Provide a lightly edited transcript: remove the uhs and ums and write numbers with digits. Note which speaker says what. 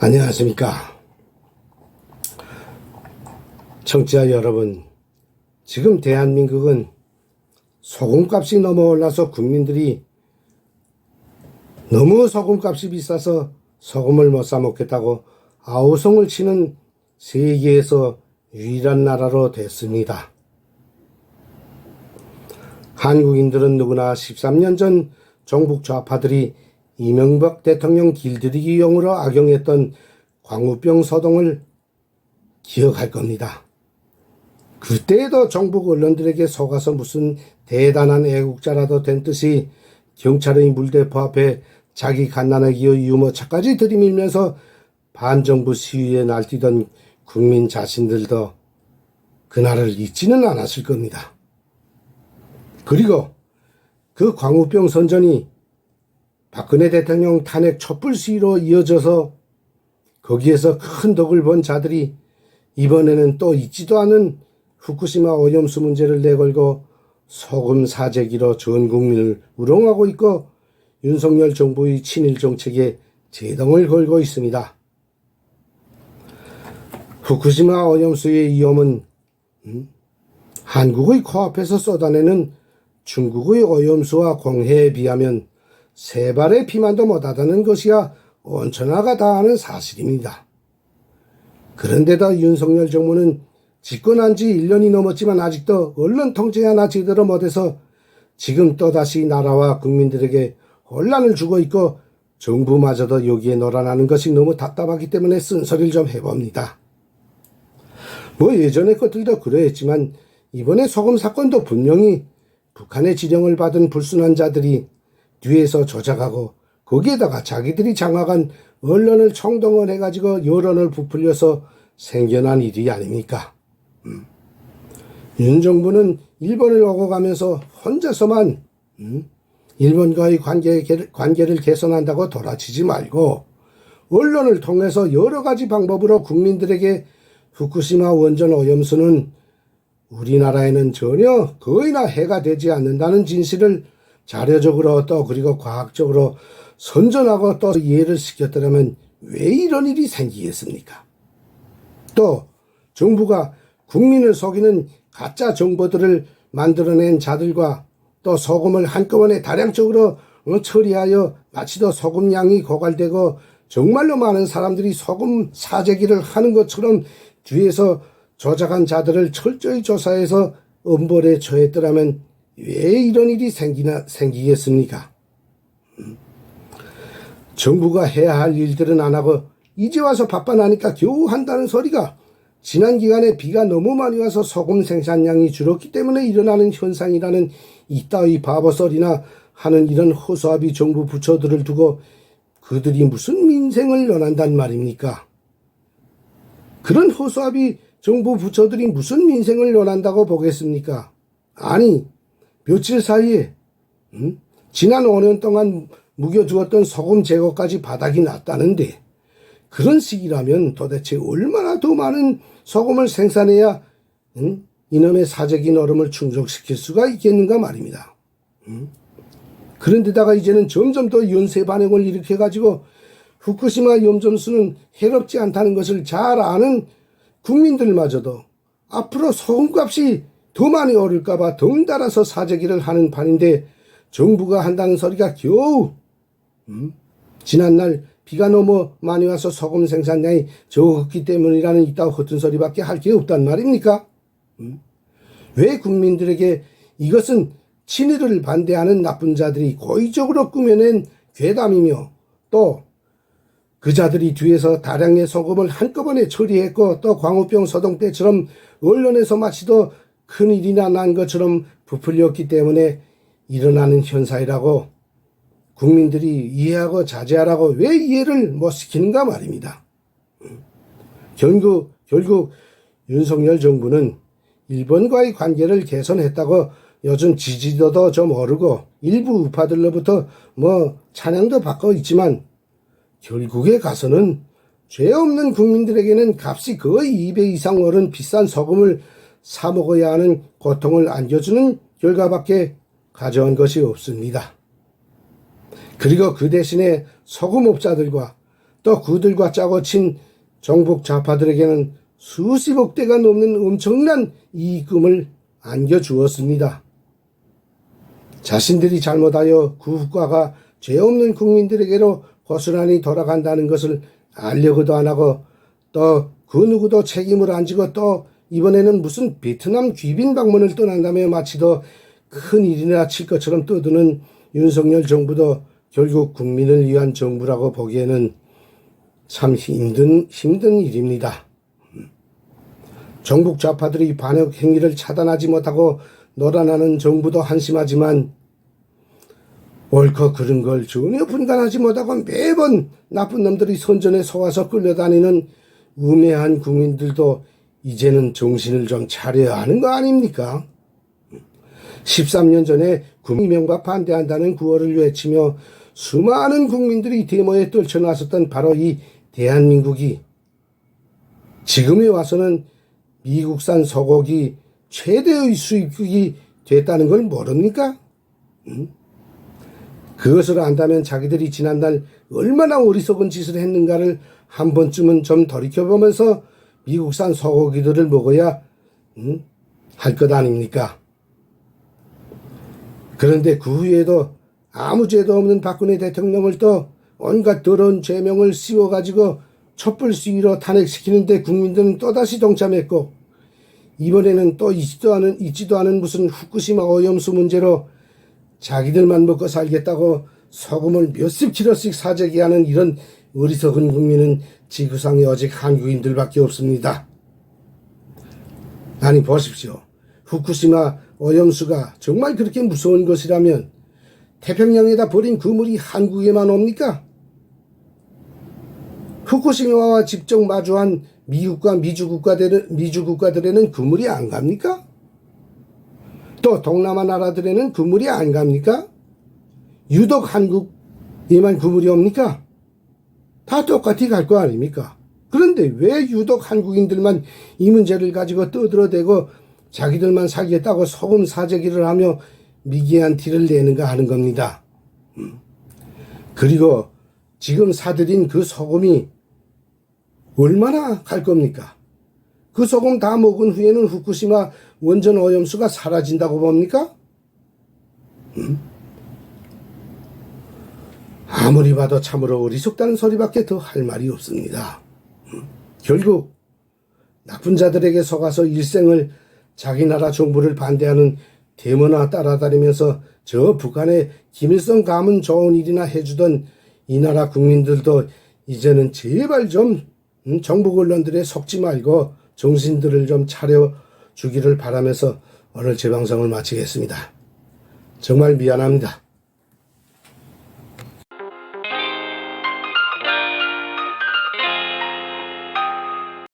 Speaker 1: 안녕하십니까. 청취자 여러분, 지금 대한민국은 소금값이 너무 올라서 국민들이 너무 소금값이 비싸서 소금을 못 사 먹겠다고 아우성을 치는 세계에서 유일한 나라로 됐습니다. 한국인들은 누구나 13년 전 종북 좌파들이 이명박 대통령 길들이기용으로 악용했던 광우병 소동을 기억할 겁니다. 그때에도 종북 언론들에게 속아서 무슨 대단한 애국자라도 된 듯이 경찰의 물대포 앞에 자기 갓난아기의 유모차까지 들이밀면서 반정부 시위에 날뛰던 국민 자신들도 그날을 잊지는 않았을 겁니다. 그리고 그 광우병 선전이 박근혜 대통령 탄핵 촛불 시위로 이어져서 거기에서 큰 덕을 본 자들이 이번에는 또 잊지도 않은 후쿠시마 오염수 문제를 내걸고 소금 사재기로 전 국민을 우롱하고 있고 윤석열 정부의 친일 정책에 제동을 걸고 있습니다. 후쿠시마 오염수의 위험은 한국의 코앞에서 쏟아내는 중국의 오염수와 공해에 비하면 세 발의 피만도 못하다는 것이야 온천하가 다 아는 사실입니다. 그런데도 윤석열 정부는 집권한 지 1년이 넘었지만 아직도 언론 통제 하나 제대로 못해서 지금 또다시 나라와 국민들에게 혼란을 주고 있고 정부마저도 여기에 놀아나는 것이 너무 답답하기 때문에 쓴소리를 좀 해봅니다. 예전의 것들도 그러했지만 이번에 소금 사건도 분명히 북한의 지령을 받은 불순한 자들이 뒤에서 조작하고 거기에다가 자기들이 장악한 언론을 총동원해가지고 여론을 부풀려서 생겨난 일이 아닙니까? 윤 정부는 일본을 오고 가면서 혼자서만 일본과의 관계를 개선한다고 돌아치지 말고 언론을 통해서 여러 가지 방법으로 국민들에게 후쿠시마 원전 오염수는 우리나라에는 전혀 거의나 해가 되지 않는다는 진실을 자료적으로 또 그리고 과학적으로 선전하고 또 이해를 시켰더라면 왜 이런 일이 생기겠습니까? 또 정부가 국민을 속이는 가짜 정보들을 만들어낸 자들과 또 소금을 한꺼번에 다량적으로 처리하여 마치도 소금량이 고갈되고 정말로 많은 사람들이 소금 사재기를 하는 것처럼 뒤에서 조작한 자들을 철저히 조사해서 엄벌에 처했더라면 왜 이런 일이 생기겠습니까? 정부가 해야 할 일들은 안 하고 이제 와서 바빠나니까 겨우 한다는 소리가 지난 기간에 비가 너무 많이 와서 소금 생산량이 줄었기 때문에 일어나는 현상이라는 이따위 바보소리나 하는 이런 허수아비 정부 부처들을 두고 그들이 무슨 민생을 논한단 말입니까? 그런 허수아비 정부 부처들이 무슨 민생을 논한다고 보겠습니까? 아니 며칠 사이에 지난 5년 동안 묵여두었던 소금 재고까지 바닥이 났다는데 그런 시기라면 도대체 얼마나 더 많은 소금을 생산해야 이놈의 사재기 노름을 충족시킬 수가 있겠는가 말입니다. 그런데다가 이제는 점점 더 연쇄 반응을 일으켜가지고 후쿠시마 염전수는 해롭지 않다는 것을 잘 아는 국민들마저도 앞으로 소금값이 더 많이 오를까봐 덩달아서 사재기를 하는 판인데 정부가 한다는 소리가 겨우 지난날 비가 너무 많이 와서 소금 생산량이 적었기 때문이라는 이따 허튼 소리밖에 할 게 없단 말입니까? 왜 국민들에게 이것은 친일을 반대하는 나쁜 자들이 고의적으로 꾸며낸 괴담이며 또 그 자들이 뒤에서 다량의 소금을 한꺼번에 처리했고 또 광우병 소동 때처럼 언론에서 마치도 큰일이나 난 것처럼 부풀렸기 때문에 일어나는 현상이라고 국민들이 이해하고 자제하라고 왜 이해를 못 시키는가 말입니다. 결국 윤석열 정부는 일본과의 관계를 개선했다고 요즘 지지도도 좀 오르고 일부 우파들로부터 찬양도 받고 있지만 결국에 가서는 죄 없는 국민들에게는 값이 거의 2배 이상 오른 비싼 소금을 사 먹어야 하는 고통을 안겨주는 결과밖에 가져온 것이 없습니다. 그리고 그 대신에 소금업자들과 또 그들과 짜고 친 정복 좌파들에게는 수십억 대가 넘는 엄청난 이익금을 안겨주었습니다. 자신들이 잘못하여 그 후과가 죄 없는 국민들에게로 고스란히 돌아간다는 것을 알려고도 안 하고 또 그 누구도 책임을 안 지고 또 이번에는 무슨 베트남 귀빈 방문을 떠난다며 마치 더 큰 일이나 칠 것처럼 떠드는 윤석열 정부도 결국 국민을 위한 정부라고 보기에는 참 힘든 일입니다. 정북 좌파들이 반역 행위를 차단하지 못하고 놀아나는 정부도 한심하지만 옳고 그른 걸 전혀 분간하지 못하고 매번 나쁜 놈들이 선전에 속아서 끌려다니는 우매한 국민들도 이제는 정신을 좀 차려야 하는 거 아닙니까? 13년 전에 국민명과 반대한다는 구호를 외치며 수많은 국민들이 데모에 떨쳐나섰던 바로 이 대한민국이 지금에 와서는 미국산 소고기 최대의 수입국이 됐다는 걸 모릅니까? 그것을 안다면 자기들이 지난날 얼마나 어리석은 짓을 했는가를 한 번쯤은 좀 돌이켜보면서 미국산 소고기들을 먹어야 할 것 아닙니까? 그런데 그 후에도 아무 죄도 없는 박근혜 대통령을 또 온갖 더러운 죄명을 씌워가지고 촛불 시위로 탄핵시키는데 국민들은 또다시 동참했고 이번에는 또 있지도 않은 무슨 후쿠시마 오염수 문제로 자기들만 먹고 살겠다고 소금을 몇십 킬로씩 사재기 하는 이런 어리석은 국민은 지구상에 오직 한국인들밖에 없습니다. 아니 보십시오. 후쿠시마 오염수가 정말 그렇게 무서운 것이라면 태평양에다 버린 그물이 한국에만 옵니까? 후쿠시마와 직접 마주한 미국과 미주 국가들에는 그물이 안 갑니까? 또 동남아 나라들에는 그물이 안 갑니까? 유독 한국에만 그물이 옵니까? 다 똑같이 갈 거 아닙니까? 그런데 왜 유독 한국인들만 이 문제를 가지고 떠들어대고 자기들만 살겠다고 소금 사재기를 하며 미개한 티를 내는가 하는 겁니다. 그리고 지금 사들인 그 소금이 얼마나 갈 겁니까? 그 소금 다 먹은 후에는 후쿠시마 원전 오염수가 사라진다고 봅니까? 아무리 봐도 참으로 어리석다는 소리밖에 더 할 말이 없습니다. 결국 나쁜 자들에게 속아서 일생을 자기 나라 정부를 반대하는 데모나 따라다니면서 저 북한의 김일성 가문 좋은 일이나 해주던 이 나라 국민들도 이제는 제발 좀 정부 언론들에 속지 말고 정신들을 좀 차려주기를 바라면서 오늘 제 방송을 마치겠습니다. 정말 미안합니다.